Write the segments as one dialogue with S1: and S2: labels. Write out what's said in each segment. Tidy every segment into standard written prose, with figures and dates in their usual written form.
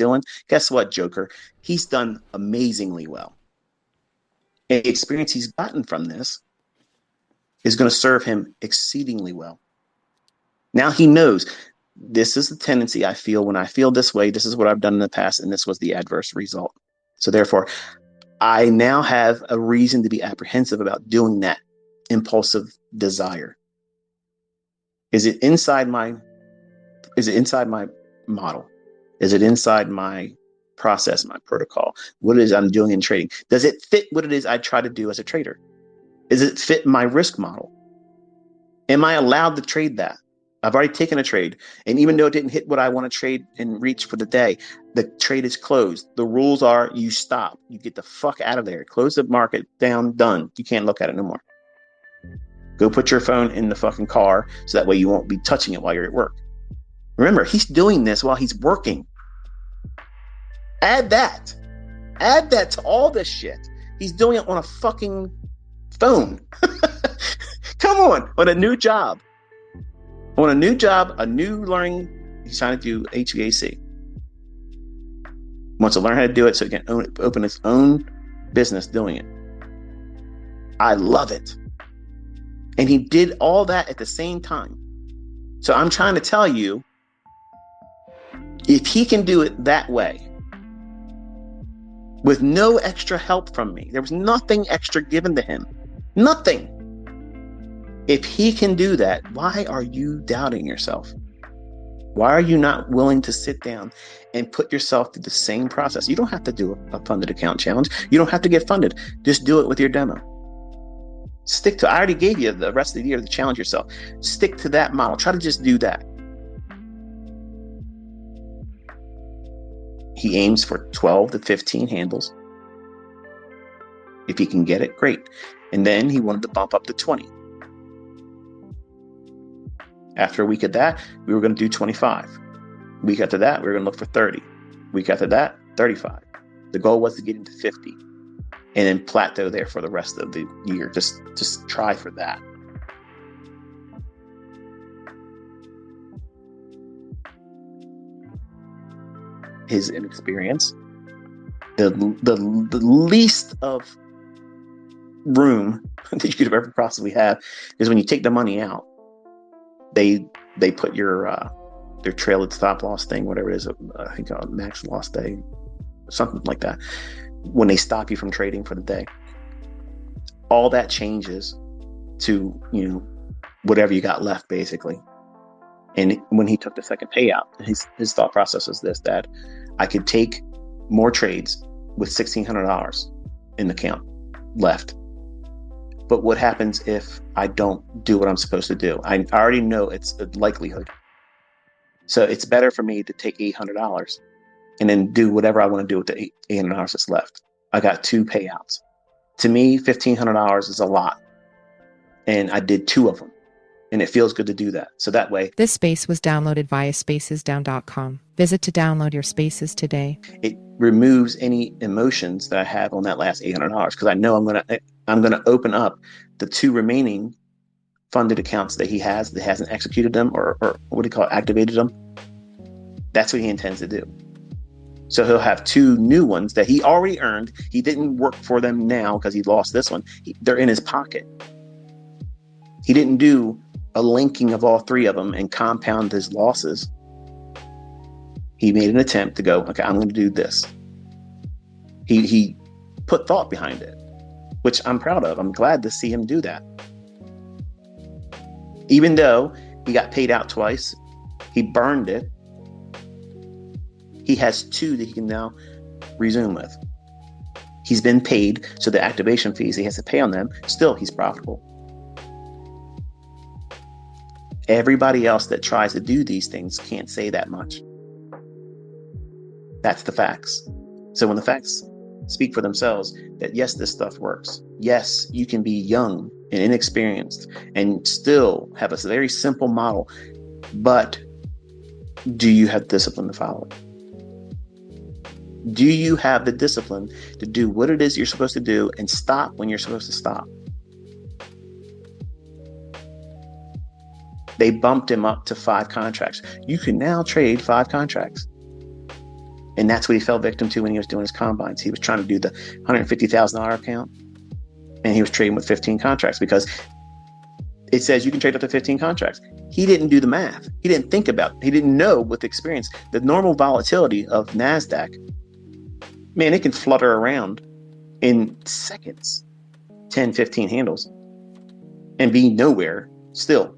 S1: doing, guess what, Joker? He's done amazingly well. And the experience he's gotten from this is going to serve him exceedingly well. Now he knows this is the tendency I feel when I feel this way. This is what I've done in the past, and this was the adverse result. So therefore, I now have a reason to be apprehensive about doing that impulsive desire. Is it inside my model? Is it inside my process, my protocol? What it is I'm doing in trading? Does it fit what it is I try to do as a trader? Does it fit my risk model? Am I allowed to trade that? I've already taken a trade. And even though it didn't hit what I want to trade and reach for the day, the trade is closed. The rules are you stop. You get the fuck out of there. Close the market down, done. You can't look at it no more. Go put your phone in the fucking car so that way you won't be touching it while you're at work. Remember, he's doing this while he's working. Add that to all this shit. He's doing it on a fucking phone. Come on a new job. On a new job, a new learning, he's trying to do HVAC. Wants to learn how to do it so he can open his own business doing it. I love it. And he did all that at the same time. So I'm trying to tell you, if he can do it that way, with no extra help from me, there was nothing extra given to him. Nothing. If he can do that, why are you doubting yourself? Why are you not willing to sit down and put yourself through the same process? You don't have to do a funded account challenge. You don't have to get funded. Just do it with your demo. Stick to, I already gave you the rest of the year to challenge yourself. Stick to that model. Try to just do that. He aims for 12 to 15 handles. If he can get it, great. And then he wanted to bump up to 20. After a week of that, we were going to do 25. Week after that, we were going to look for 30. Week after that, 35. The goal was to get into 50 and then plateau there for the rest of the year. Just try for that. His inexperience, the least of room that you could ever possibly have is when you take the money out. They put your trailing stop loss thing, whatever it is, I think max loss day, something like that. When they stop you from trading for the day, all that changes to whatever you got left, basically. And when he took the second payout, his thought process was this: that I could take more trades with $1,600 in the account left. But what happens if I don't do what I'm supposed to do? I already know it's a likelihood. So it's better for me to take $800 and then do whatever I want to do with the $800 that's left. I got 2 payouts. To me, $1,500 is a lot. And I did 2 of them. And it feels good to do that. So that way.
S2: This space was downloaded via spacesdown.com. Visit to download your spaces today.
S1: It removes any emotions that I have on that last $800 because I know I'm gonna open up the 2 remaining funded accounts that he has that hasn't executed them or what do you call it, activated them. That's what he intends to do. So he'll have 2 new ones that he already earned. He didn't work for them now because he lost this one. They're in his pocket. He didn't do a linking of all 3 of them and compound his losses. He made an attempt to go, okay, I'm going to do this. He put thought behind it, which I'm proud of. I'm glad to see him do that. Even though he got paid out twice, he burned it. He has 2 that he can now resume with. He's been paid, so the activation fees he has to pay on them, still he's profitable. Everybody else that tries to do these things can't say that much. That's the facts. So when the facts speak for themselves, that yes, this stuff works. Yes, you can be young and inexperienced and still have a very simple model, but do you have discipline to follow it? Do you have the discipline to do what it is you're supposed to do and stop when you're supposed to stop? They bumped him up to 5 contracts. You can now trade 5 contracts. And that's what he fell victim to when he was doing his combines. He was trying to do the $150,000 account, and he was trading with 15 contracts because it says you can trade up to 15 contracts. He didn't do the math. He didn't think about it. He didn't know with experience the normal volatility of NASDAQ. Man, it can flutter around in seconds, 10, 15 handles, and be nowhere still.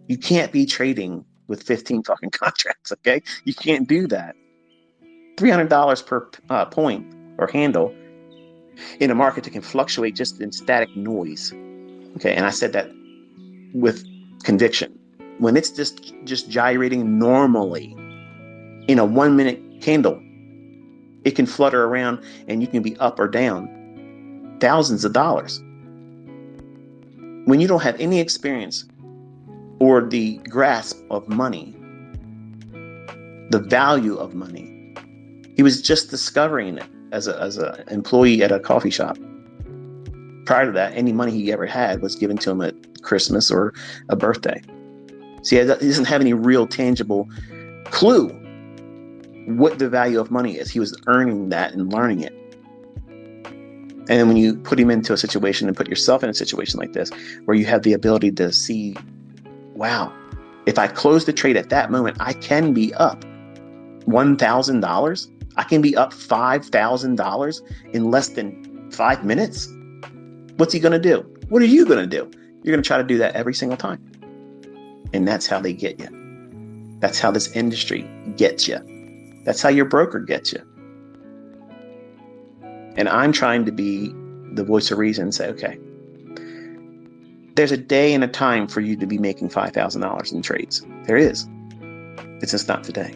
S1: You can't be trading with 15 fucking contracts, okay? You can't do that. $300 per point or handle in a market that can fluctuate just in static noise. Okay, and I said that with conviction. When it's just gyrating normally in a 1 minute candle, it can flutter around and you can be up or down thousands of dollars. When you don't have any experience or the grasp of money, the value of money, he was just discovering it as an employee at a coffee shop. Prior to that, any money he ever had was given to him at Christmas or a birthday. See, he doesn't have any real tangible clue what the value of money is. He was earning that and learning it. And then when you put him into a situation and put yourself in a situation like this, where you have the ability to see, wow, if I close the trade at that moment, I can be up $1,000. I can be up $5,000 in less than 5 minutes. What's he going to do? What are you going to do? You're going to try to do that every single time. And that's how they get you. That's how this industry gets you. That's how your broker gets you. And I'm trying to be the voice of reason and say, okay, there's a day and a time for you to be making $5,000 in trades. There is. It's just not today.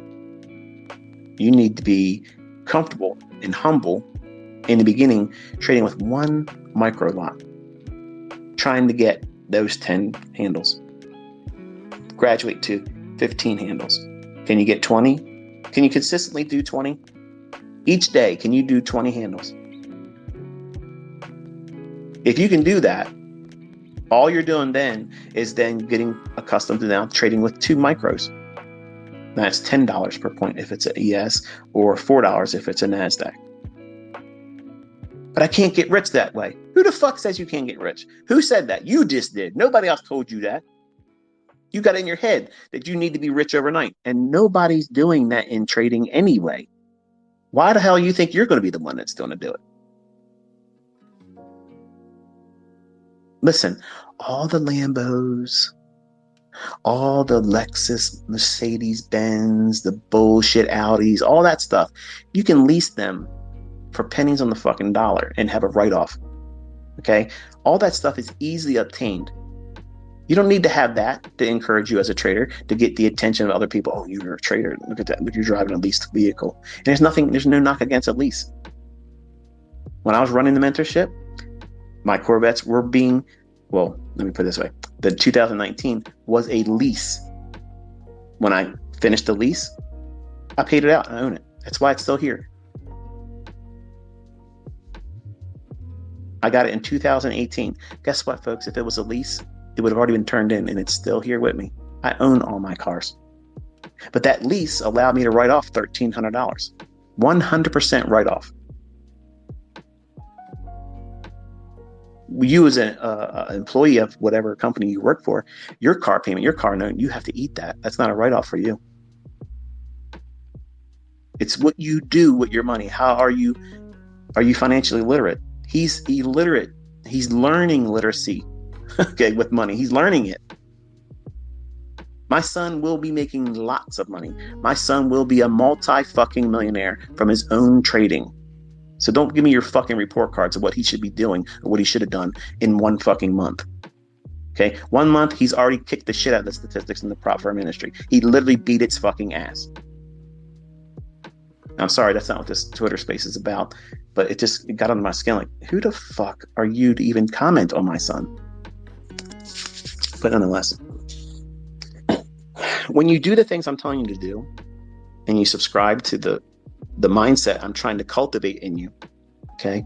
S1: You need to be comfortable and humble in the beginning, trading with one micro lot, trying to get those 10 handles. Graduate to 15 handles. Can you get 20? Can you consistently do 20? Each day, can you do 20 handles? If you can do that, all you're doing then is then getting accustomed to now trading with 2 micros. That's $10 per point if it's an ES, or $4 if it's a NASDAQ. But I can't get rich that way. Who the fuck says you can't get rich? Who said that? You just did. Nobody else told you that. You got in your head that you need to be rich overnight. And nobody's doing that in trading anyway. Why the hell you think you're going to be the one that's going to do it? Listen, all the Lambos, all the Lexus, Mercedes Benz, the bullshit Audis, all that stuff, you can lease them for pennies on the fucking dollar and have a write-off. Okay? All that stuff is easily obtained. You don't need to have that to encourage you as a trader to get the attention of other people. Oh, you're a trader. Look at that. You're driving a leased vehicle. And there's no knock against a lease. When I was running the mentorship, my Corvettes were being, well, let me put it this way. The 2019 was a lease. When I finished the lease, I paid it out. I own it. That's why it's still here. I got it in 2018. Guess what, folks? If it was a lease, it would have already been turned in, and it's still here with me. I own all my cars. But that lease allowed me to write off $1,300. 100% write-off. You as an employee of whatever company you work for, your car payment, your car note, you have to eat that. That's not a write-off for you. It's what you do with your money. How are you financially literate? He's illiterate. He's learning literacy. Okay, with money. He's learning it. My son will be making lots of money. My son will be a multi-fucking millionaire from his own trading. So don't give me your fucking report cards of what he should be doing or what he should have done in one fucking month. Okay, 1 month, he's already kicked the shit out of the statistics in the prop firm industry. He literally beat its fucking ass. I'm sorry, that's not what this Twitter space is about, but it got under my skin. Like, who the fuck are you to even comment on my son? But nonetheless, when you do the things I'm telling you to do, and you subscribe to the mindset I'm trying to cultivate in you, okay?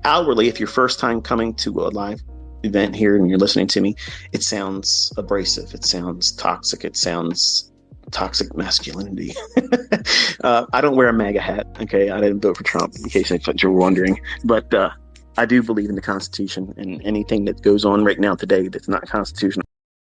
S1: Outwardly, if you're first time coming to a live event here and you're listening to me, it sounds abrasive, it sounds toxic, it sounds toxic masculinity. I don't wear a MAGA hat. Okay, I didn't vote for Trump, in case you were wondering. But I do believe in the Constitution, and anything that goes on right now today that's not constitutional